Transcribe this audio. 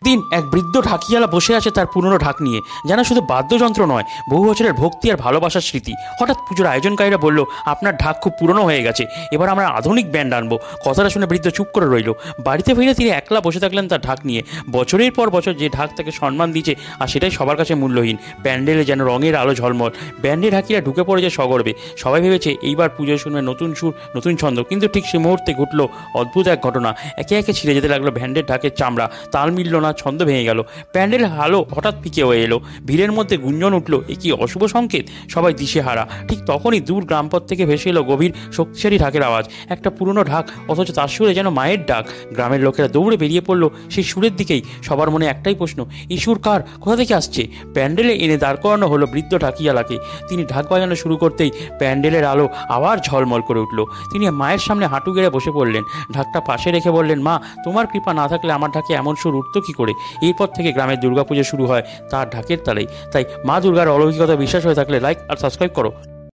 দিন এক বৃদ্ধ ঢাকিয়ালা বসে আছে তার পুরনো ঢাক নিয়ে, যেন শুধু বাদ্যযন্ত্র নয়, বহু বছরের ভক্তি আর ভালোবাসার স্মৃতি। হঠাৎ পুজোর আয়োজনকারীরা বলল, আপনার ঢাক খুব পুরনো হয়ে গেছে, এবার আমরা আধুনিক ব্যান্ড আনবো। কথাটা শুনে বৃদ্ধ চুপ করে রইল। বাড়িতে ফিরে তিনি একলা বসে থাকলেন তার ঢাক নিয়ে। বছরের পর বছর যে ঢাক তাকে সম্মান দিয়েছে, আর সেটাই সবার কাছে মূল্যহীন। প্যান্ডেলে যেন রঙের আলো ঝলমল, ব্যান্ডে ঢাকিরা ঢুকে পড়েছে সগর্বে। সবাই ভেবেছে এইবার পুজোয় শুনবে নতুন সুর, নতুন ছন্দ। কিন্তু ঠিক সে মুহূর্তে ঘটলো অদ্ভুত এক ঘটনা। একে একে ছিঁড়ে যেতে লাগলো ব্যান্ডের ঢাকের চামড়া, তাল মিলল না, ছন্দ ভেঙে গেল। প্যান্ডেল আলো হঠাৎ ফিকে হয়ে এলো, ভিড়ের মধ্যে গুঞ্জন উঠল, এ কি অশুভ সংকেত? সবাই দিশেহারা। ঠিক তখনই দূর গ্রামপথ থেকে ভেসে এলো গভীর শক্তিশালী ঢাকের আওয়াজ। একটা পুরনো ঢাক, অথচ তার সুরে যেন মায়ের ডাক। গ্রামের লোকেরা দৌড়ে বেরিয়ে পড়লো সেই সুরের দিকেই। সবার মনে একটাই প্রশ্ন, এই সুর কার, কোথা থেকে আসছে? প্যান্ডেলে এনে দাঁড় করানো হলো বৃদ্ধ ঢাকিয়ালাকে। তিনি ঢাক বাজানো শুরু করতেই প্যান্ডেলের আলো আবার ঝলমল করে উঠল। তিনি মায়ের সামনে হাঁটু গেড়ে বসে পড়লেন, ঢাকটা পাশে রেখে বললেন, মা, তোমার কৃপা না থাকলে আমার ঢাকে এমন সুর উঠত কী করে? এরপর থেকে গ্রামের দুর্গাপুজো শুরু হয় তার ঢাকের তালেই। তাই মা দুর্গার অলৌকিকতা বিশ্বাস হয়ে থাকলে লাইক আর সাবস্ক্রাইব করো।